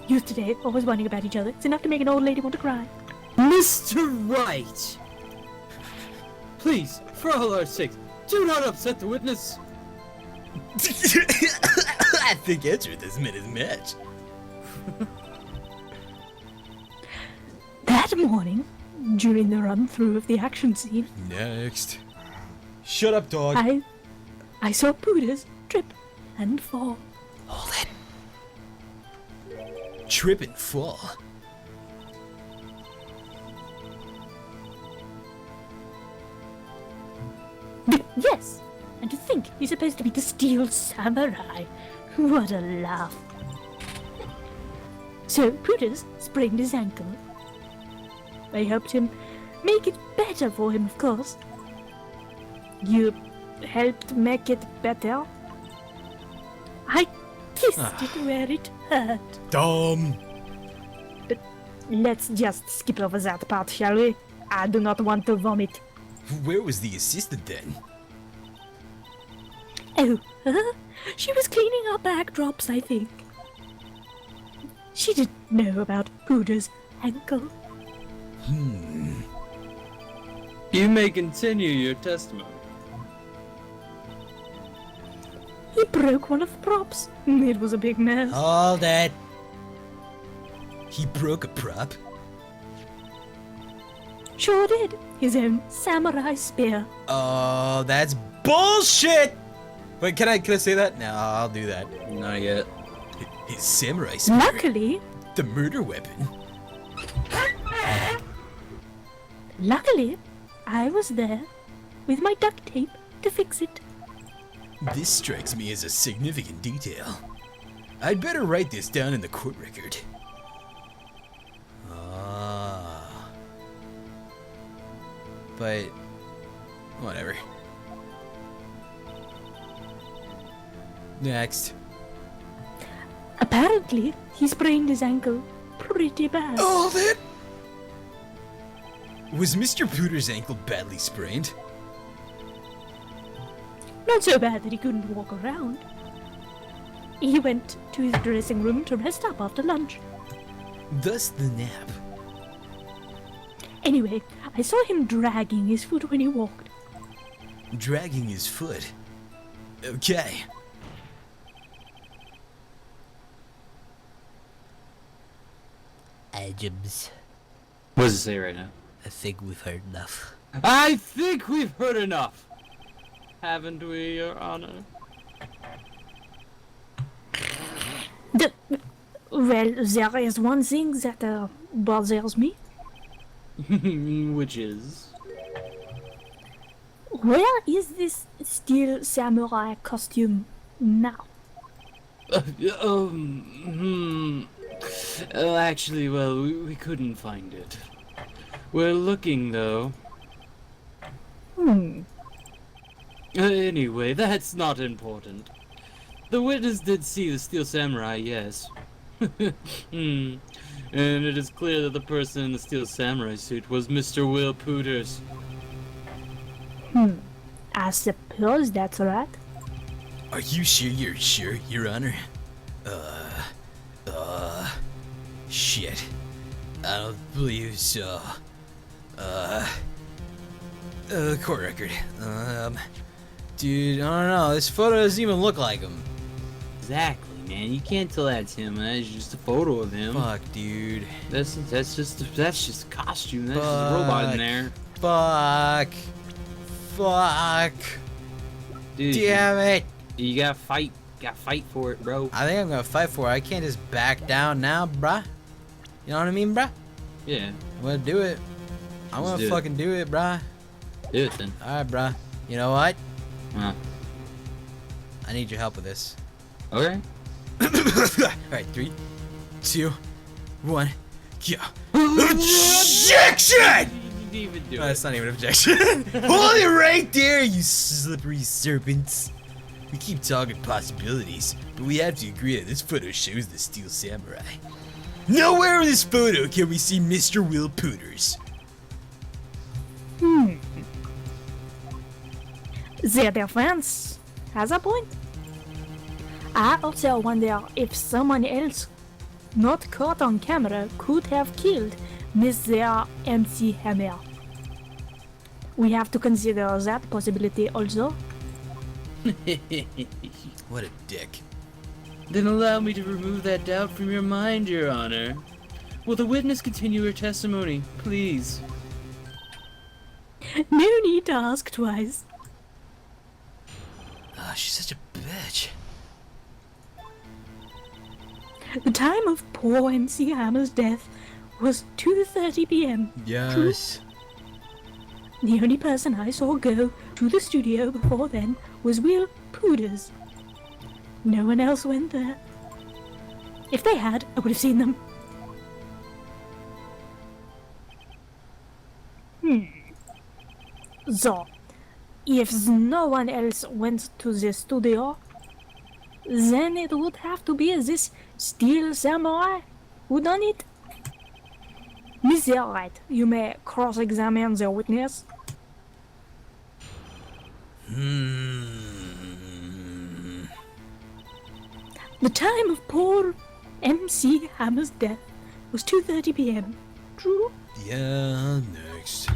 Youth today, always whining about each other. It's enough to make an old lady want to cry. Mr. Wright! Please, for all our sakes, do not upset the witness. I think Edgeworth has meant as much. That morning, during the run-through of the action scene, Next. Shut up, dog. I saw Pooters trip and fall. Hold it. Trip and fall. Yes, and to think he's supposed to be the Steel Samurai. What a laugh. So Pooters sprained his ankle. I helped him make it better for him, of course. You helped make it better? I kissed it where it hurt. Dumb. But let's just skip over that part, shall we? I do not want to vomit. Where was the assistant then? Oh, she was cleaning our backdrops, I think. She didn't know about Pooters' ankle. You may continue your testimony. He broke one of the props. It was a big mess. Hold it. He broke a prop? Sure did. His own samurai spear. Oh, that's bullshit! Wait, can I say that? No, I'll do that. Not yet. His samurai spear. Luckily, The murder weapon. I was there with my duct tape to fix it. This strikes me as a significant detail. I'd better write this down in the court record. But whatever. Next. Apparently, he sprained his ankle pretty bad. Oh, that... Was Mr. Pooter's ankle badly sprained? Not so bad that he couldn't walk around. He went to his dressing room to rest up after lunch. Thus the nap. Anyway, I saw him dragging his foot when he walked. Dragging his foot. Okay. Adams. What does it say right now? I think we've heard enough. I think we've heard enough. Haven't we, Your Honor? Well, there is one thing that bothers me. Which is? Where is this steel samurai costume now? Actually, well, we couldn't find it. We're looking, though. Anyway, that's not important. The witness did see the Steel Samurai, yes. And it is clear that the person in the Steel Samurai suit was Mr. Will Pooters. I suppose that's right. Are you sure you're sure, Your Honor? Shit. I don't believe so. Court record. Dude, I don't know. This photo doesn't even look like him. Exactly, man. You can't tell that's him. That's just a photo of him. Fuck, dude. That's just a costume. That's just a robot in there. Fuck. Dude, Damn it. you gotta fight. Gotta fight for it, bro. I think I'm gonna fight for it. I can't just back down now, bruh. You know what I mean, bruh? Yeah, I'm gonna do it. I'm Let's gonna do it. fucking do it, bruh. do it then. Alright, bruh. You know what? Huh. I need your help with this. Okay. Alright, 3, 2, 1, go. Objection! You didn't even do No, it. that's not even an objection. Hold it right there, you slippery serpents. We keep talking possibilities, but we have to agree that this photo shows the Steel Samurai. Nowhere in this photo can we see Mr. Will Pooters. The defense has a point. I also wonder if someone else not caught on camera, could have killed Mr. MC Hammer. We have to consider that possibility also. What a dick. Then allow me to remove that doubt from your mind, Your Honor. Will the witness continue her testimony, please? No need to ask twice. Ah, she's such a bitch. The time of poor MC Hammer's death was 2:30 p.m. Yes. The only person I saw go to the studio before then was Will Pooders. No one else went there. If they had, I would have seen them. So, if no one else went to the studio, then it would have to be this Steel Samurai who done it. Mr. Wright, you may cross-examine the witness. The time of poor MC Hammer's death was 2:30 p.m. True? Yeah, next.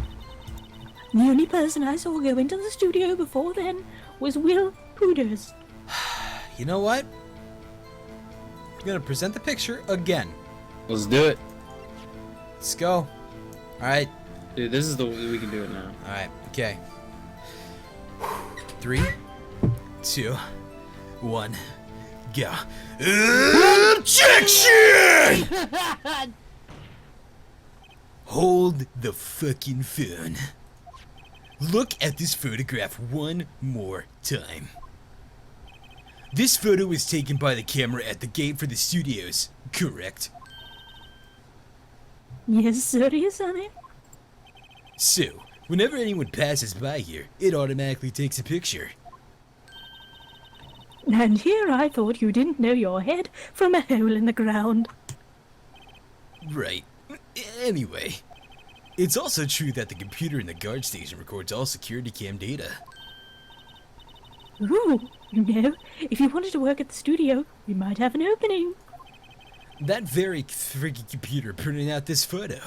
The only person I saw go into the studio before then was Will Pooders. You know what? I'm gonna present the picture again. Let's do it. Let's go. Alright. Dude, this is the way we can do it now. Alright, okay. 3, 2, 1, go. Objection! Hold the fucking phone. Look at this photograph one more time. This photo was taken by the camera at the gate for the studios, correct? Yes, sir, yes, honey. So, whenever anyone passes by here, it automatically takes a picture. And here I thought you didn't know your head from a hole in the ground. Right. Anyway, it's also true that the computer in the guard station records all security cam data. Ooh, you know, if you wanted to work at the studio, we might have an opening. That very freaky computer printed out this photo.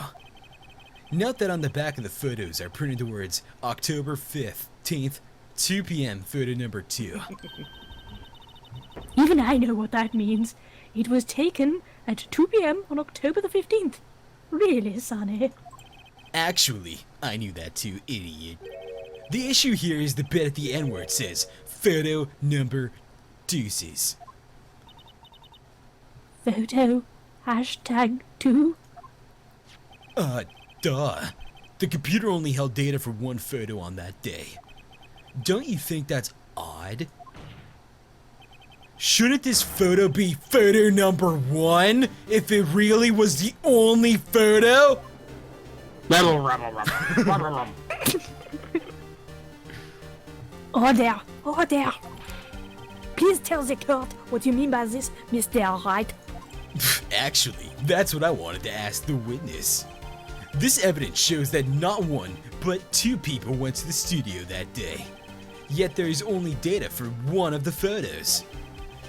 Note that on the back of the photos are printed the words October 15th, 2 p.m. photo number 2. Even I know what that means. It was taken at 2 p.m. on October the 15th. Really, Sonny? Actually, I knew that too, idiot. The issue here is the bit at the end where it says photo number deuces. Photo hashtag 2. Duh. The computer only held data for one photo on that day. Don't you think that's odd? Shouldn't this photo be photo number 1 if it really was the only photo? Order! Order! Please tell the court what you mean by this, Mr. Wright. Actually, that's what I wanted to ask the witness. This evidence shows that not one, but 2 people went to the studio that day. Yet there is only data for one of the photos.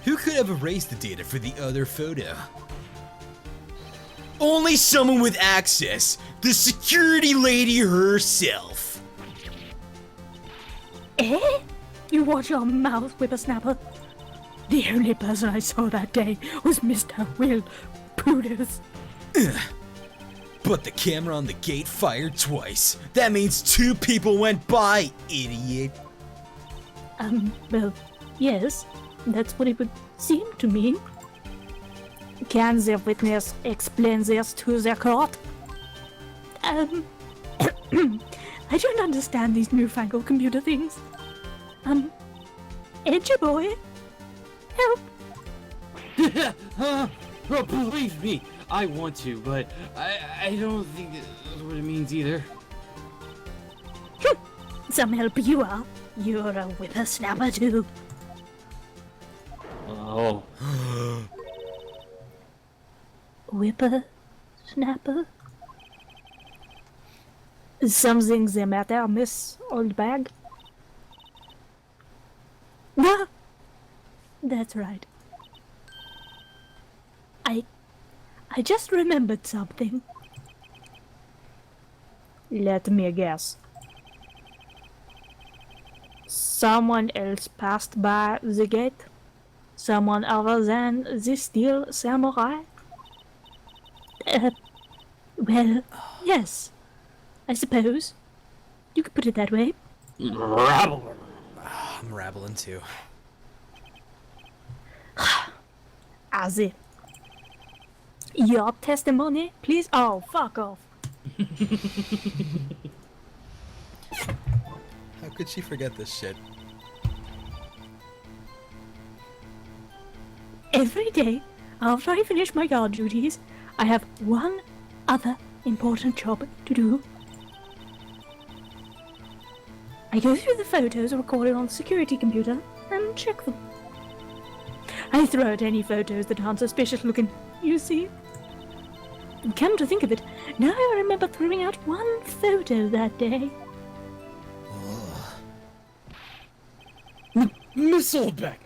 Who could have erased the data for the other photo? Only someone with access, the security lady herself. Eh? You watch your mouth, whippersnapper. The only person I saw that day was Mr. Will Pooders. But the camera on the gate fired twice. That means 2 people went by, idiot. Well, yes, that's what it would seem to me. Can the witness explain this to the court? I don't understand these newfangled computer things. Edgy boy? Help! Well, believe me, I want to, but I don't think that's what it means either. Some help you are. You're a whippersnapper too. Oh. Whippersnapper? Something's the matter, Miss Oldbag? No, that's right. I just remembered something. Let me guess. Someone else passed by the gate? Someone other than the Steel Samurai? Well, yes. I suppose. You could put it that way. I'm rabbling too. As it. Your testimony, please? Oh, fuck off. How could she forget this shit? Every day, after I finish my guard duties, I have one other important job to do. I go through the photos recorded on the security computer and check them. I throw out any photos that aren't suspicious looking, you see. And come to think of it, now I remember throwing out one photo that day. Miss Oldback!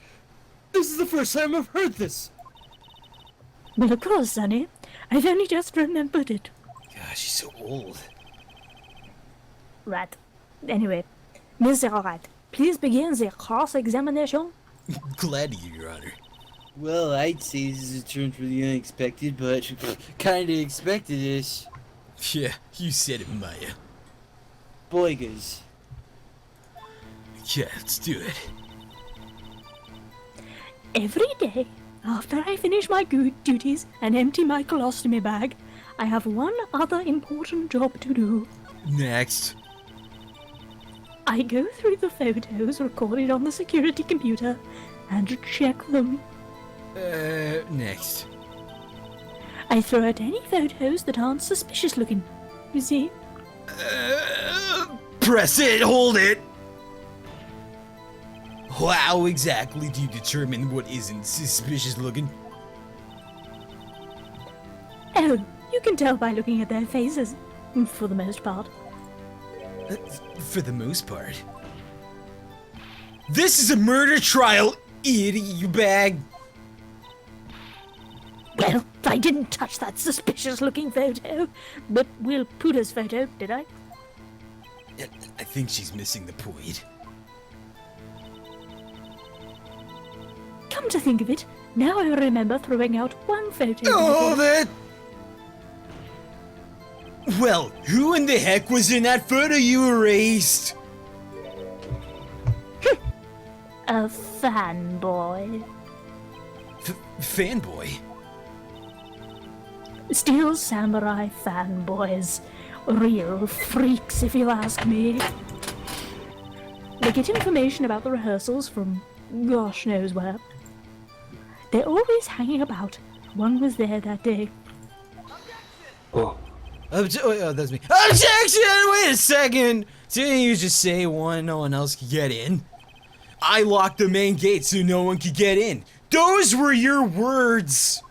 This is the first time I've heard this! Well, of course, Sonny. I've only just remembered it. Gosh, she's so old. Right. Anyway, Mr. Wright, please begin the cross-examination. Glad to, Your Honor. Well, I'd say this is a turn for the unexpected, but kinda expected-ish. Yeah, you said it, Maya. Boygas. Yeah, let's do it. Every day, after I finish my good duties and empty my colostomy bag, I have one other important job to do. Next. I go through the photos recorded on the security computer and check them. Next. I throw out any photos that aren't suspicious looking, you see. Press it, hold it! How exactly do you determine what isn't suspicious looking? Oh, you can tell by looking at their faces, for the most part. For the most part. This is a murder trial, idiot, you bag! Well, I didn't touch that suspicious-looking photo, but Will Pooter's photo, did I? I think she's missing the point. Come to think of it, now I remember throwing out one photo. Oh, that... Well, who in the heck was in that photo you erased? A fanboy. Fanboy? Steel Samurai fanboys. Real freaks, if you ask me. They get information about the rehearsals from gosh knows where. They're always hanging about. One was there that day. Oh, that's me. Objection! Wait a second! Didn't you just say no one else could get in? I locked the main gate so no one could get in. Those were your words!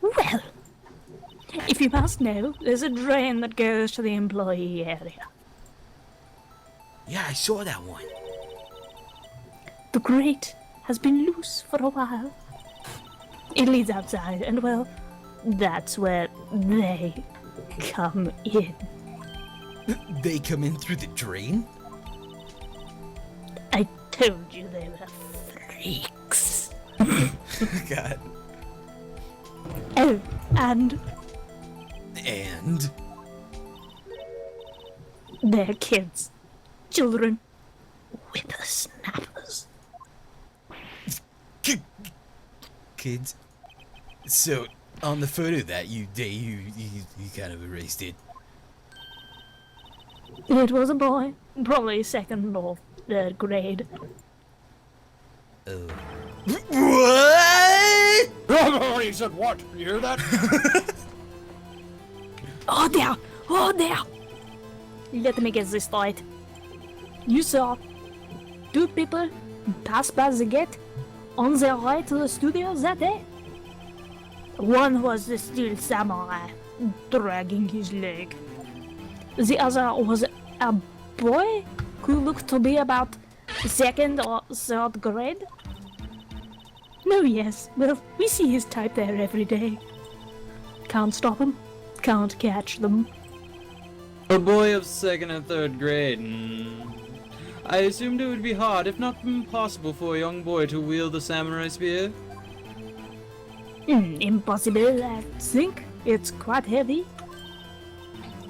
Well, if you must know, there's a drain that goes to the employee area. Yeah, I saw that one. The grate has been loose for a while. It leads outside, and well, that's where they come in. They come in through the drain? I told you they were freaks. God. Oh, and And? they're kids. Children. Whippersnappers. Kids? So, on the photo that you kind of erased it. It was a boy, probably second or third grade. Oh. What? Oh, you said what? You hear that? Oh there! Oh there! Let me get this right. You saw two people pass by the gate on their way to the studio that day. One was the Steel Samurai, dragging his leg. The other was a boy who looked to be about second or third grade. No, yes. Well, we see his type there every day. Can't stop him. Can't catch them. A boy of 2nd and 3rd grade. I assumed it would be hard, if not impossible, for a young boy to wield the samurai spear. Impossible, I think. It's quite heavy.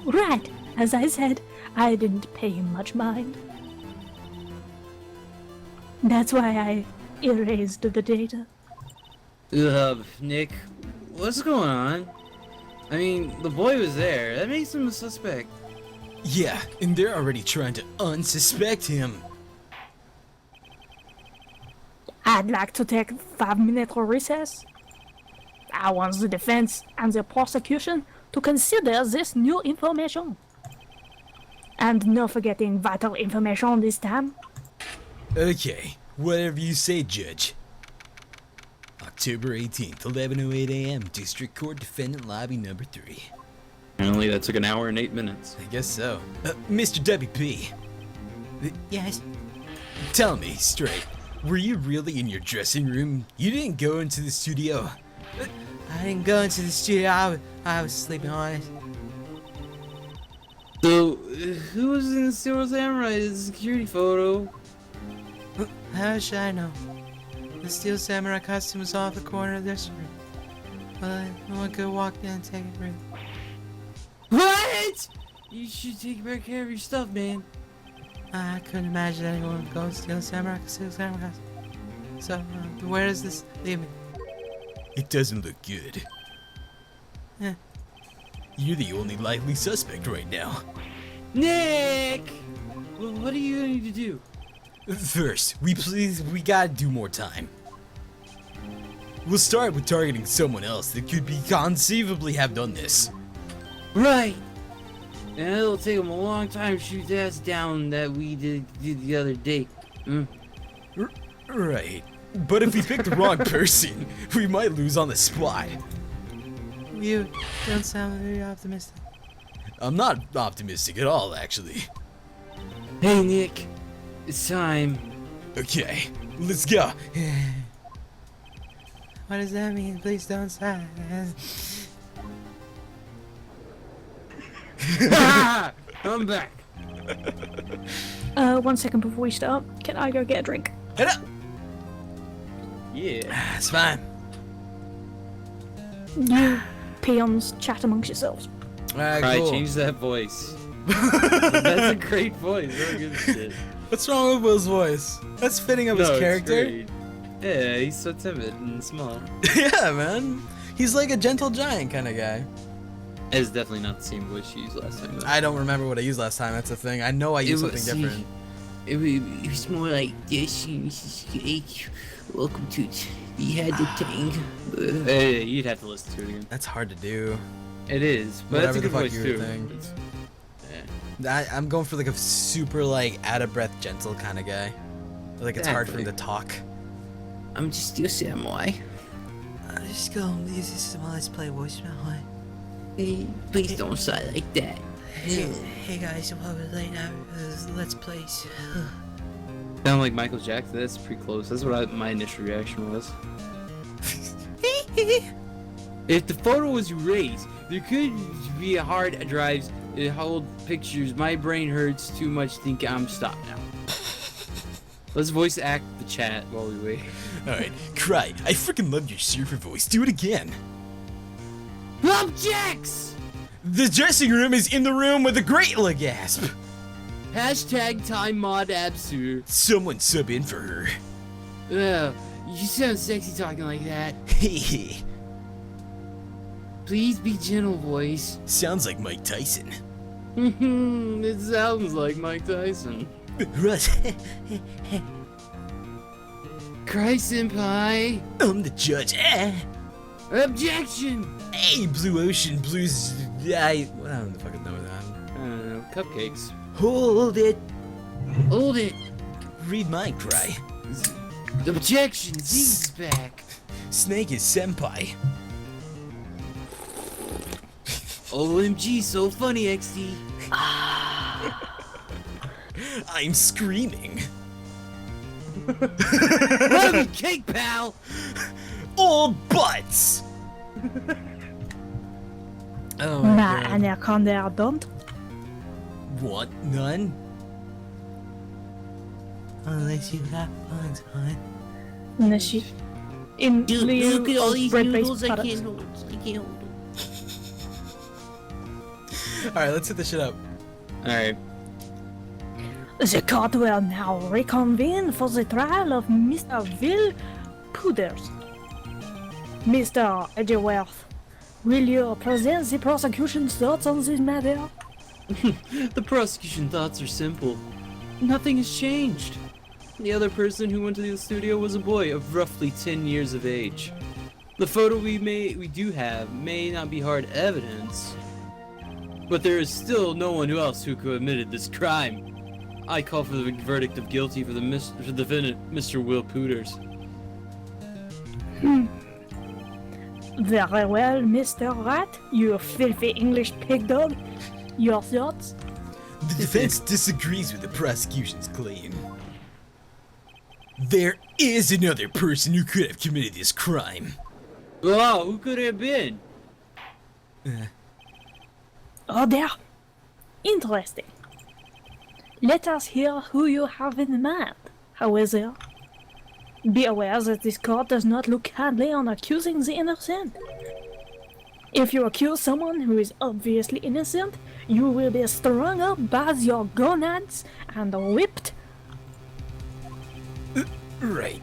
Right, as I said, I didn't pay him much mind. That's why I erased the data. Nick, what's going on? I mean, the boy was there. That makes him a suspect. Yeah, and they're already trying to unsuspect him. I'd like to take a 5-minute recess. I want the defense and the prosecution to consider this new information. And no forgetting vital information this time. Okay, whatever you say, Judge. October 18th, 11:08 a.m., District Court Defendant Lobby Number 3. Apparently that took an hour and 8 minutes. I guess so. Mr. WP. Yes? Tell me straight, were you really in your dressing room? You didn't go into the studio? I didn't go into the studio. I was sleeping on it. So, who was in the Steel Samurai's security photo? How should I know? The Steel Samurai costume was off the corner of this room. Well, no one could walk in and take it. What? You should take better care of your stuff, man. I couldn't imagine anyone would go Steel Samurai costume. So, where does this leave me? It doesn't look good. Eh. You're the only likely suspect right now. Nick! Well, what do you need to do? First, we gotta do more time. We'll start with targeting someone else that could be conceivably have done this. Right. And it'll take him a long time to shoot the ass down that we did the other day. Right. But if we pick the wrong person, we might lose on the spot. You don't sound very optimistic. I'm not optimistic at all, actually. Hey, Nick. It's time. Okay, let's go. What does that mean? Please don't sigh. I'm back. 1 second before we start, can I go get a drink? Head up! Yeah. It's fine. You peons chat amongst yourselves. Alright, Alright, cool. change that voice. That's a great voice. Really good shit. What's wrong with Will's voice? That's fitting of his it's character. great. Yeah, he's so timid and small. Yeah, man. He's like a gentle giant kind of guy. It's definitely not the same voice you used last time. Though. I don't remember what I used last time. That's the thing. I know I used something different. It was more like this. Welcome to the head of Tang. Hey, you'd have to listen to it again. That's hard to do. It is, but that's Whatever a the good fuck voice you too. would think. It's- I'm going for like a super like out of breath, gentle kind of guy. Like it's hard for him to Exactly. talk. I'm just Steel Samurai. I'm just gonna use this as my let's play voice now. Hey, please don't sigh like that. Hey guys, while we're late now, let's play. Sound like Michael Jackson? That's pretty close. That's what my initial reaction was. If the photo was erased, there could be a hard drives that hold pictures. My brain hurts too much. Think I'm stopped now. Let's voice act the chat while we wait. Alright, Cry. I freaking love your surfer voice. Do it again. Objects! The dressing room is in the room with a great gasp. Hashtag time mod absurd. Someone sub in for her. You sound sexy talking like that. Hehe. Please be gentle, voice. Sounds like Mike Tyson. It sounds like Mike Tyson. Russ, Cry senpai. I'm the judge. Objection! Hey, Blue Ocean Blues. I don't fucking know that. I don't know, cupcakes. Hold it. Hold it! Read mine, Cry. Objection! Z's back! Snake is senpai. OMG, so funny, XD. I'm screaming. Love you, cake, pal! full butts! Oh my My god. anaconda don't. What? None? Unless you have funds, hon. And she in Dude, lieu look at all of these bread-based noodles. I products. can't hold. I can't hold them. Alright, let's hit this shit up. Alright. The court will now reconvene for the trial of Mr. Will Pooders. Mr. Edgeworth, will you present the prosecution's thoughts on this matter? The prosecution thoughts are simple. Nothing has changed. The other person who went to the studio was a boy of roughly 10 years of age. The photo we do have may not be hard evidence, but there is still no one else who committed this crime. I call for the verdict of guilty for the defendant, Mr. Will Pooters. Very well, Mr. Wright, you filthy English pig dog. Your thoughts? The defense disagrees with the prosecution's claim. There is another person who could have committed this crime. Oh, who could it have been? Oh, there. Interesting. Let us hear who you have in mind. However, be aware that this court does not look kindly on accusing the innocent. If you accuse someone who is obviously innocent, you will be strung up by your gonads and whipped. Right.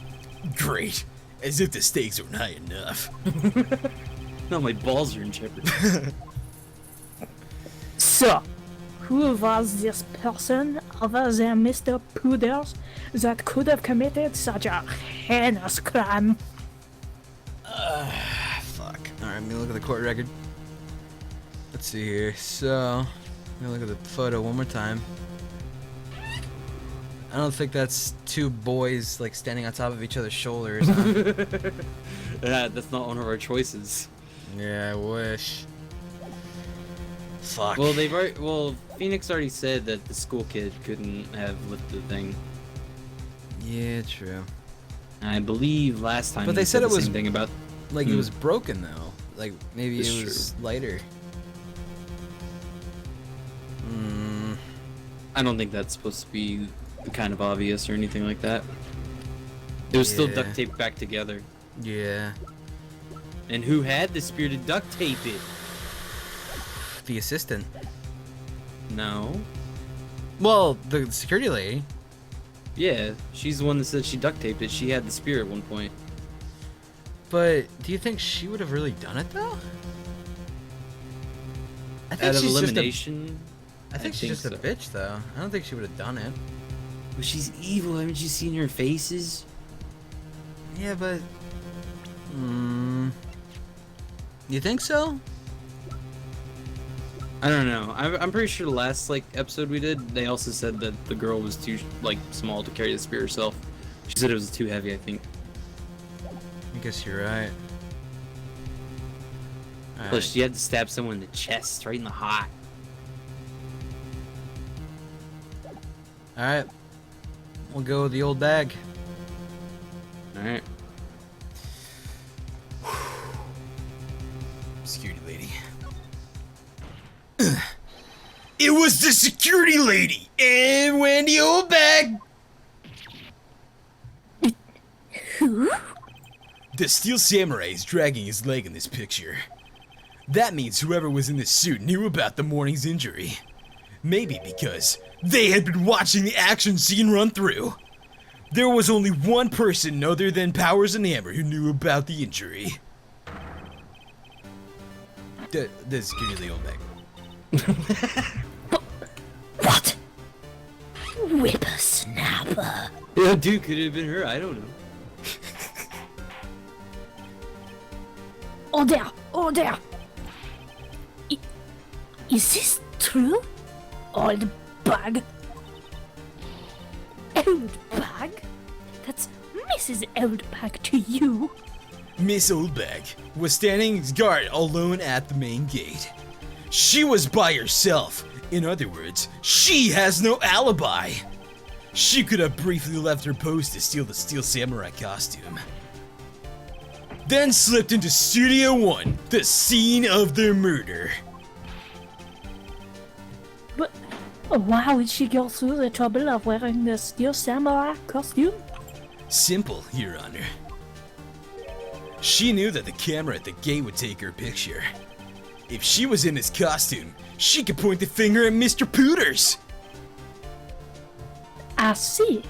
Great. As if the stakes aren't high enough. No, my balls are in jeopardy. So, who was this person other than Mr. Pooders that could have committed such a heinous crime? Fuck. Alright, I'm gonna look at the court record. Let's see here. So, I'm gonna look at the photo one more time. I don't think that's two boys like standing on top of each other's shoulders. Huh? That's not one of our choices. Yeah, I wish. Fuck. Well, Phoenix already said that the school kid couldn't have lifted the thing. Yeah, true. I believe last time. But he they said the it was same thing about. Like it was broken though. Like maybe It's it was lighter. I don't think that's supposed to be kind of obvious or anything like that. It was still Yeah. duct taped back together. Yeah. And who had the spear to duct tape it? The assistant. No. Well, the security lady. Yeah, she's the one that said she duct taped it. She had the spear at one point. But do you think she would have really done it though? I Out of she's just a- elimination. I think she's just so. a bitch though. I don't think she would have done it. Well, she's evil. Haven't you seen her faces? Yeah, but. You think so? I don't know. I'm pretty sure the last episode we did, they also said that the girl was too small to carry the spear herself. She said it was too heavy. I think. I guess you're right. Plus, she had to stab someone in the chest, right in the heart. Alright. We'll go with the old bag. All right. Security lady. It was the security lady! And Wendy old bag! Who? The Steel Samurai is dragging his leg in this picture. That means whoever was in this suit knew about the morning's injury. Maybe because they had been watching the action scene run through. There was only one person other than Powers and Hammer who knew about the injury. The security old bag. What? Whippersnapper. Yeah, dude, could it have been her? I don't know. Order! Order! Is this true? Old bag? Old bag? That's Mrs. Oldbag to you. Miss Oldbag was standing guard alone at the main gate. She was by herself. In other words, she has no alibi. She could have briefly left her post to steal the Steel Samurai costume. then slipped into Studio 1, the scene of their murder. But why would she go through the trouble of wearing the Steel Samurai costume? Simple, Your Honor. She knew that the camera at the gate would take her picture. If she was in his costume, she could point the finger at Mr. Pooters. I see.